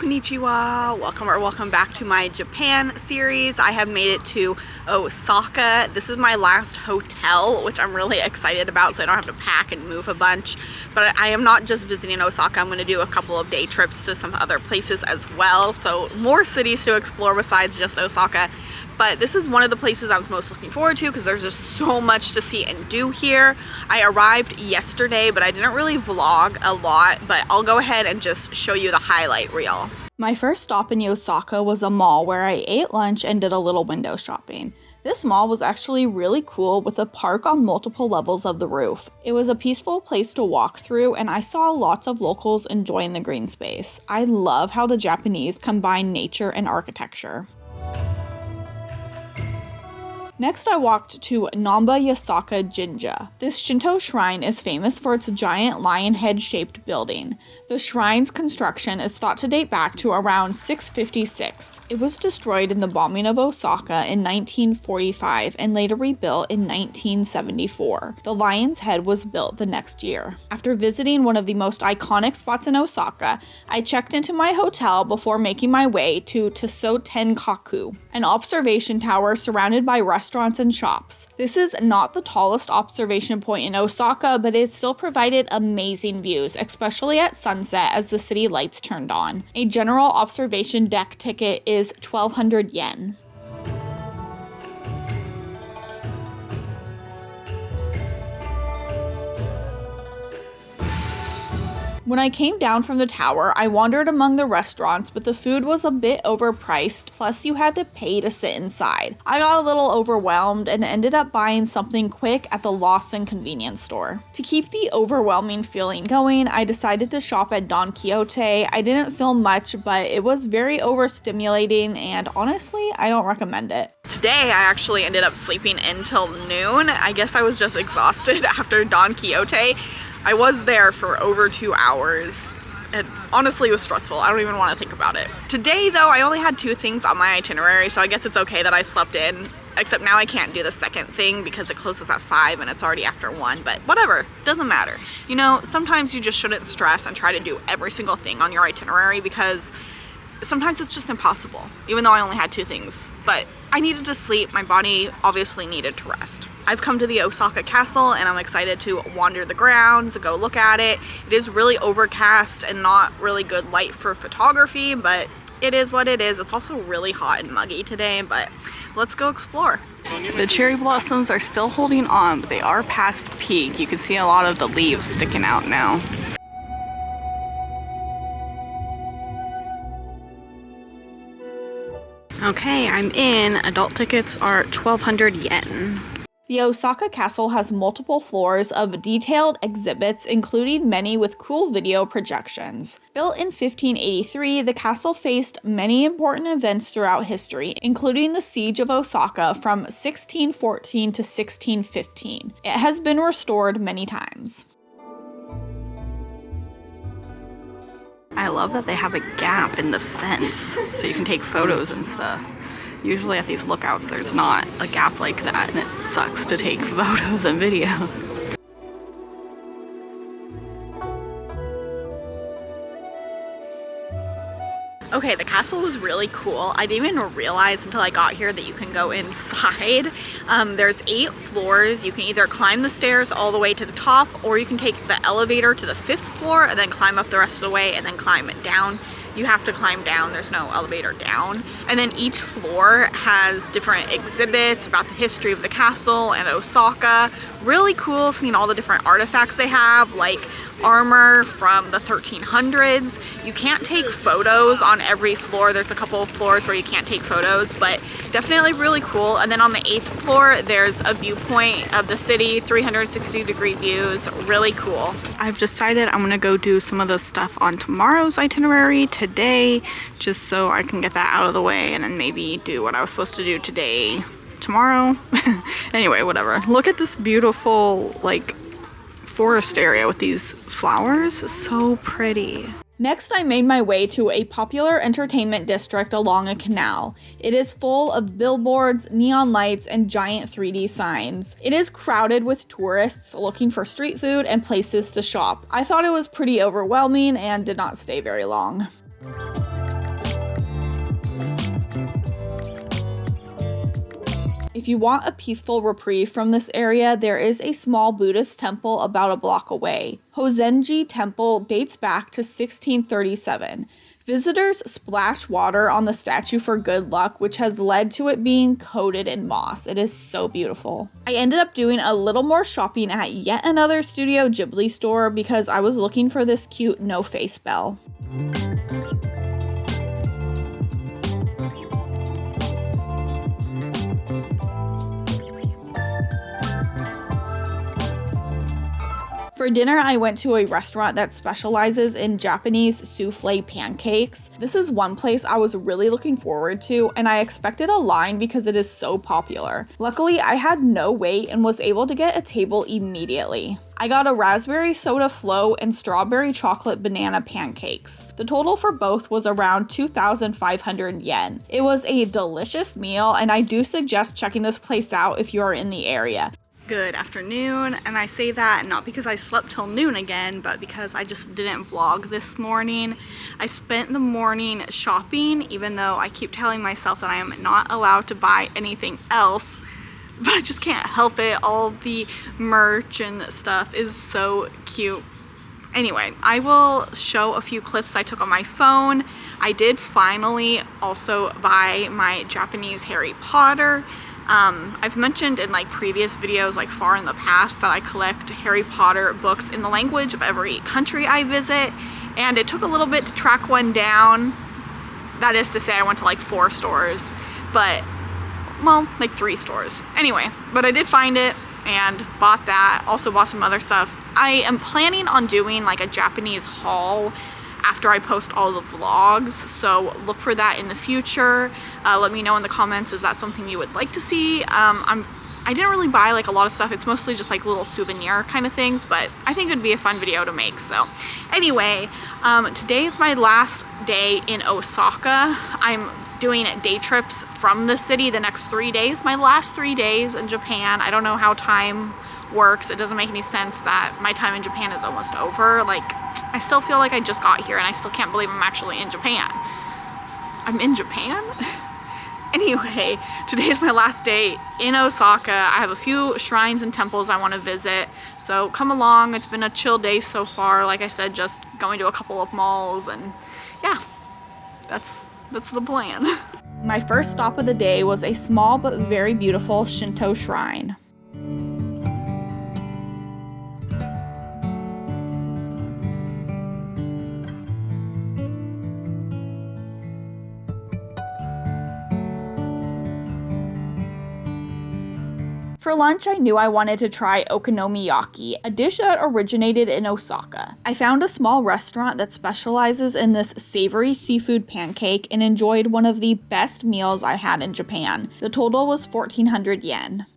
Konnichiwa! Welcome back to my Japan series. I have made it to Osaka. This is my last hotel, which I'm really excited about so I don't have to pack and move a bunch. But I am not just visiting Osaka. I'm going to do a couple of day trips to some other places as well. So more cities to explore besides just Osaka. But this is one of the places I was most looking forward to because there's just so much to see and do here. I arrived yesterday, but I didn't really vlog a lot, but I'll go ahead and just show you the highlight reel. My first stop in Osaka was a mall where I ate lunch and did a little window shopping. This mall was actually really cool with a park on multiple levels of the roof. It was a peaceful place to walk through and I saw lots of locals enjoying the green space. I love how the Japanese combine nature and architecture. Next, I walked to Namba Yasaka Jinja. This Shinto shrine is famous for its giant lion head-shaped building. The shrine's construction is thought to date back to around 656. It was destroyed in the bombing of Osaka in 1945 and later rebuilt in 1974. The lion's head was built the next year. After visiting one of the most iconic spots in Osaka, I checked into my hotel before making my way to Tsutenkaku, an observation tower surrounded by restaurants and shops. This is not the tallest observation point in Osaka, but it still provided amazing views, especially at sunset as the city lights turned on. A general observation deck ticket is 1,200 yen. When I came down from the tower, I wandered among the restaurants, but the food was a bit overpriced, plus you had to pay to sit inside. I got a little overwhelmed and ended up buying something quick at the Lawson convenience store. To keep the overwhelming feeling going, I decided to shop at Don Quixote. I didn't film much, but it was very overstimulating and honestly, I don't recommend it. Today, I actually ended up sleeping until noon. I guess I was just exhausted after Don Quixote. I was there for over 2 hours and honestly it was stressful. I don't even want to think about it. Today though, I only had 2 things on my itinerary, so I guess it's okay that I slept in. Except now I can't do the second thing because it closes at 5 and it's already after 1, but whatever, doesn't matter. You know, sometimes you just shouldn't stress and try to do every single thing on your itinerary because sometimes it's just impossible, even though I only had 2 things. But I needed to sleep, my body obviously needed to rest. I've come to the Osaka Castle and I'm excited to wander the grounds, go look at it. It is really overcast and not really good light for photography, but it is what it is. It's also really hot and muggy today, but let's go explore. The cherry blossoms are still holding on, but they are past peak. You can see a lot of the leaves sticking out now. Okay, I'm in. Adult tickets are 1,200 yen. The Osaka Castle has multiple floors of detailed exhibits, including many with cool video projections. Built in 1583, the castle faced many important events throughout history, including the Siege of Osaka from 1614 to 1615. It has been restored many times. I love that they have a gap in the fence so you can take photos and stuff. Usually at these lookouts there's not a gap like that and it sucks to take photos and videos. Okay, the castle was really cool. I didn't even realize until I got here that you can go inside. There's 8 floors. You can either climb the stairs all the way to the top or you can take the elevator to the 5th floor and then climb up the rest of the way and then climb it down. You have to climb down, there's no elevator down. And then each floor has different exhibits about the history of the castle and Osaka. Really cool seeing all the different artifacts they have, like armor from the 1300s. You can't take photos on every floor. There's a couple of floors where you can't take photos, but definitely really cool. And then on the 8th floor, there's a viewpoint of the city, 360-degree views, really cool. I've decided I'm gonna go do some of the stuff on tomorrow's itinerary today, just so I can get that out of the way and then maybe do what I was supposed to do today, tomorrow. Anyway, whatever. Look at this beautiful, like, forest area with these flowers. So pretty. Next, I made my way to a popular entertainment district along a canal. It is full of billboards, neon lights, and giant 3D signs. It is crowded with tourists looking for street food and places to shop. I thought it was pretty overwhelming and did not stay very long. If you want a peaceful reprieve from this area, there is a small Buddhist temple about a block away. Hozen-ji Temple dates back to 1637. Visitors splash water on the statue for good luck, which has led to it being coated in moss. It is so beautiful. I ended up doing a little more shopping at yet another Studio Ghibli store because I was looking for this cute no-face bell. For dinner, I went to a restaurant that specializes in Japanese souffle pancakes. This is one place I was really looking forward to, and I expected a line because it is so popular. Luckily, I had no wait and was able to get a table immediately. I got a raspberry soda float and strawberry chocolate banana pancakes. The total for both was around 2,500 yen. It was a delicious meal, and I do suggest checking this place out if you are in the area. Good afternoon, and I say that not because I slept till noon again, but because I just didn't vlog this morning. I spent the morning shopping, even though I keep telling myself that I am not allowed to buy anything else, but I just can't help it. All the merch and stuff is so cute. Anyway, I will show a few clips I took on my phone. I did finally also buy my Japanese Harry Potter. I've mentioned in like previous videos, like far in the past, that I collect Harry Potter books in the language of every country I visit, and it took a little bit to track one down. That is to say, I went to like 4 stores, but, well, like 3 stores. Anyway, but I did find it and bought that. Also bought some other stuff. I am planning on doing like a Japanese haul after I post all the vlogs, so look for that in the future. Let me know in the comments, is that something you would like to see? I didn't really buy like a lot of stuff. It's mostly just like little souvenir kind of things, but I think it would be a fun video to make. So anyway, today is my last day in Osaka. I'm doing day trips from the city the next 3 days. My last 3 days in Japan. I don't know how time works. It doesn't make any sense that my time in Japan is almost over. Like, I still feel like I just got here and I still can't believe I'm actually in Japan. I'm in Japan? Anyway, today is my last day in Osaka. I have a few shrines and temples I want to visit, so come along. It's been a chill day so far. Like I said, just going to a couple of malls, and yeah, that's the plan. My first stop of the day was a small but very beautiful Shinto shrine. For lunch, I knew I wanted to try Okonomiyaki, a dish that originated in Osaka. I found a small restaurant that specializes in this savory seafood pancake and enjoyed one of the best meals I had in Japan. The total was 1,400 yen.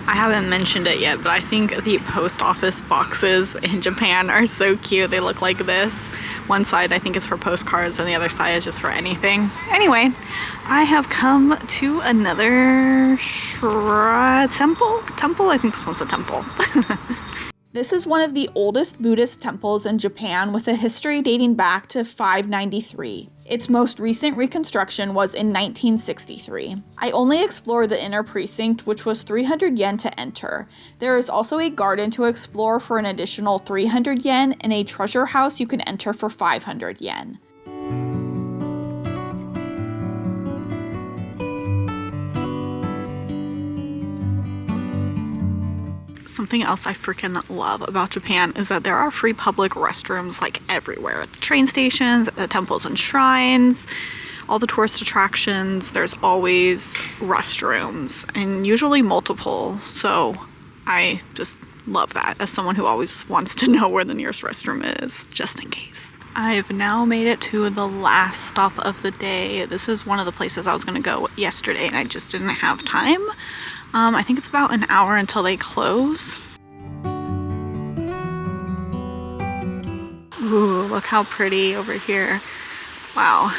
I haven't mentioned it yet, but I think the post office boxes in Japan are so cute. They look like this. One side I think is for postcards and the other side is just for anything. Anyway, I have come to another temple? I think this one's a temple. This is one of the oldest Buddhist temples in Japan, with a history dating back to 593. Its most recent reconstruction was in 1963. I only explored the inner precinct, which was 300 yen to enter. There is also a garden to explore for an additional 300 yen and a treasure house you can enter for 500 yen. Something else I freaking love about Japan is that there are free public restrooms like everywhere. At the train stations, at the temples and shrines, all the tourist attractions, there's always restrooms, and usually multiple. So I just love that as someone who always wants to know where the nearest restroom is, just in case. I've now made it to the last stop of the day. This is one of the places I was going to go yesterday and I just didn't have time. I think it's about an hour until they close. Ooh, look how pretty over here. Wow,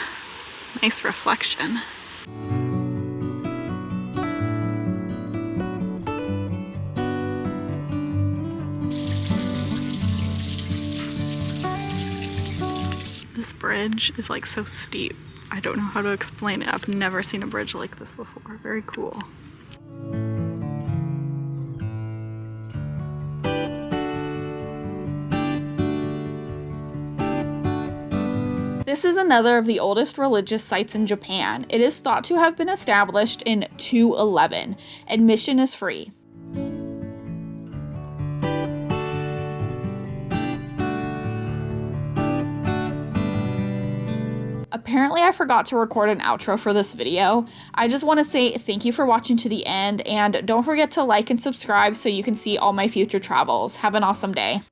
nice reflection. This bridge is like so steep. I don't know how to explain it. I've never seen a bridge like this before. Very cool. This is another of the oldest religious sites in Japan. It is thought to have been established in 211. Admission is free. Apparently I forgot to record an outro for this video. I just want to say thank you for watching to the end, and don't forget to like and subscribe so you can see all my future travels. Have an awesome day.